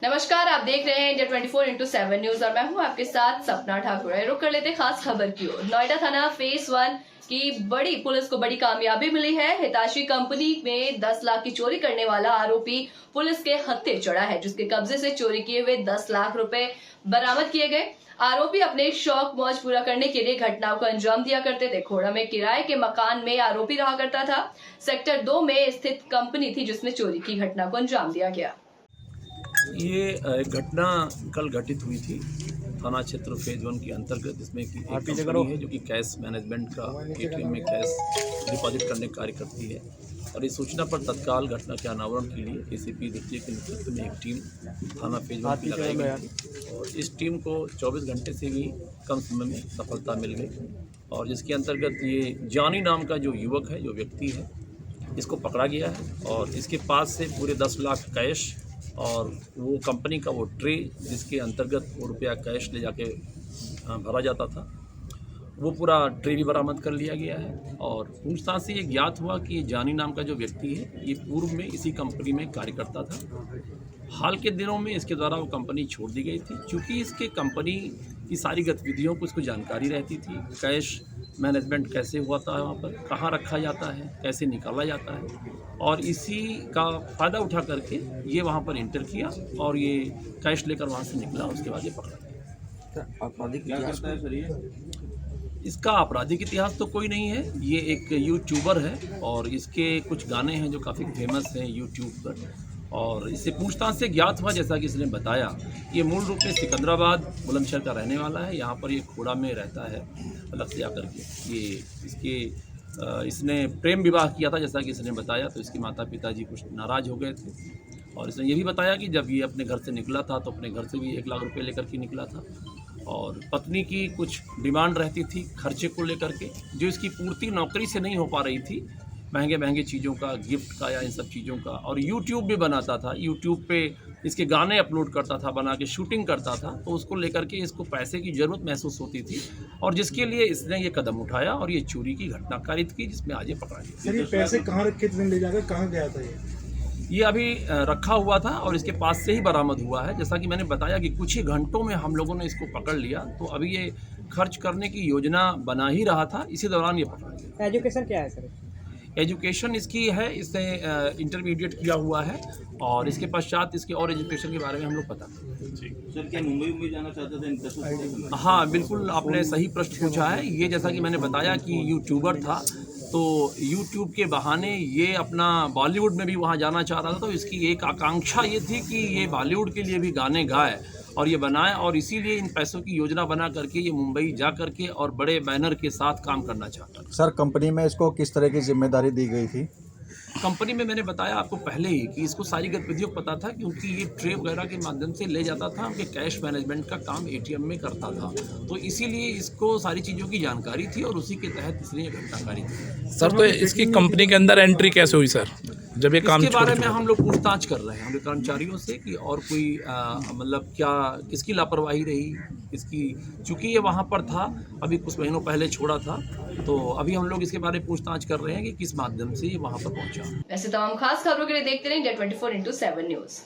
नमस्कार, आप देख रहे हैं इंडिया 24/7 न्यूज और मैं हूं आपके साथ सपना ठाकुर। रुक कर लेते खास खबर की ओर। नोएडा थाना फेज 1 की पुलिस को बड़ी कामयाबी मिली है। हिताची कंपनी में 10 लाख की चोरी करने वाला आरोपी पुलिस के हत्थे चढ़ा है, जिसके कब्जे से चोरी किए हुए 10 लाख रुपए बरामद किए गए। आरोपी अपने शौक मौज पूरा करने के लिए घटनाओं को अंजाम दिया करते थे। खोड़ा में किराए के मकान में आरोपी रहा करता था। सेक्टर 2 में स्थित कंपनी थी जिसमें चोरी की घटना को अंजाम दिया गया। ये घटना कल घटित हुई थी थाना क्षेत्र फेज 1 के अंतर्गत, जिसमें कि एक कंपनी है जो कि कैश मैनेजमेंट का एटीएम में कैश डिपॉजिट करने का कार्य करती है। और इस सूचना पर तत्काल घटना के अनावरण के लिए एसीपी द्वितीय के नेतृत्व में एक टीम थाना फेज 1 की लगाई गई थी और इस टीम को 24 घंटे से भी कम समय में सफलता मिल गई और जिसके अंतर्गत ये जानी नाम का जो युवक है, जो व्यक्ति है, इसको पकड़ा गया है और इसके पास से पूरे 10 लाख कैश और वो कंपनी का वो ट्रे जिसके अंतर्गत वो रुपया कैश ले जाके भरा जाता था, वो पूरा ट्रे भी बरामद कर लिया गया है। और पूछताछ से ये ज्ञात हुआ कि जानी नाम का जो व्यक्ति है, ये पूर्व में इसी कंपनी में कार्य करता था। हाल के दिनों में इसके द्वारा वो कंपनी छोड़ दी गई थी, क्योंकि इसके कंपनी की सारी गतिविधियों को इसको जानकारी रहती थी। कैश मैनेजमेंट कैसे हुआ था, वहाँ पर कहाँ रखा जाता है, कैसे निकाला जाता है, और इसी का फ़ायदा उठा करके ये वहाँ पर इंटर किया और ये कैश लेकर वहाँ से निकला। उसके बाद ये पकड़ा गया। आपराधिक इतिहास है सर ये? इसका आपराधिक इतिहास तो कोई नहीं है। ये एक यूट्यूबर है और इसके कुछ गाने हैं जो काफ़ी फेमस हैं यूट्यूब पर। और इससे पूछताछ से ज्ञात हुआ, जैसा कि इसने बताया, ये मूल रूप में सिकंदराबाद बुलंदशहर का रहने वाला है। यहाँ पर ये खोड़ा में रहता है अलग से आकर के। इसने प्रेम विवाह किया था, जैसा कि इसने बताया, तो इसके माता पिताजी कुछ नाराज़ हो गए थे और इसने ये भी बताया कि जब ये अपने घर से निकला था तो अपने घर से भी 1 लाख रुपये लेकर के निकला था और पत्नी की कुछ डिमांड रहती थी खर्चे को लेकर के, जो इसकी पूर्ति नौकरी से नहीं हो पा रही थी, महंगे महंगे चीज़ों का, गिफ्ट का या इन सब चीज़ों का। और यूट्यूब भी बनाता था, यूट्यूब पे इसके गाने अपलोड करता था, बना के शूटिंग करता था, तो उसको लेकर के इसको पैसे की ज़रूरत महसूस होती थी और जिसके लिए इसने ये कदम उठाया और ये चोरी की घटना कारित की, जिसमें आज ये पकड़ा गया। सर, ये पैसे कहाँ रखे थे, ले जाकर कहाँ गया था ये अभी रखा हुआ था और इसके पास से ही बरामद हुआ है। जैसा कि मैंने बताया कि कुछ ही घंटों में हम लोगों ने इसको पकड़ लिया, तो अभी ये खर्च करने की योजना बना ही रहा था, इसी दौरान ये पकड़ा गया। एजुकेशन क्या है सर? एजुकेशन इसकी है, इसने इंटरमीडिएट किया हुआ है और इसके पश्चात इसके और एजुकेशन के बारे में हम लोग पता करेंगे। सर, क्या मुंबई जाना चाहते थे? हाँ, बिल्कुल, आपने सही प्रश्न पूछा है। ये जैसा कि मैंने बताया कि यूट्यूबर था, तो यूट्यूब के बहाने ये अपना बॉलीवुड में भी वहाँ जाना चाह रहा था। तो इसकी एक आकांक्षा ये थी कि ये बॉलीवुड के लिए भी गाने गाए और ये बनाए, और इसीलिए इन पैसों की योजना बना करके ये मुंबई जा करके और बड़े बैनर के साथ काम करना चाहता था। सर, कंपनी में इसको किस तरह की जिम्मेदारी दी गई थी? कंपनी में मैंने बताया आपको पहले ही कि इसको सारी गतिविधियों को पता था, क्योंकि ये ट्रे वगैरह के माध्यम से ले जाता था, उनके कैश मैनेजमेंट का काम एटीएम में करता था, तो इसीलिए इसको सारी चीज़ों की जानकारी थी और उसी के तहत इसने ये घटनाकारी थी। सर, तो इसकी कंपनी के अंदर एंट्री कैसे हुई सर, जब ये काम इसके बारे में हम लोग पूछताछ कर रहे हैं हमारे कर्मचारियों से कि और कोई मतलब क्या किसकी लापरवाही रही इसकी, चूँकि ये वहाँ पर था, अभी कुछ महीनों पहले छोड़ा था, तो अभी हम लोग इसके बारे में पूछताछ कर रहे हैं कि किस माध्यम से ये वहाँ पर पहुँचा। ऐसे तमाम खास खबरों के लिए देखते रहिए इंडिया 24/7 न्यूज।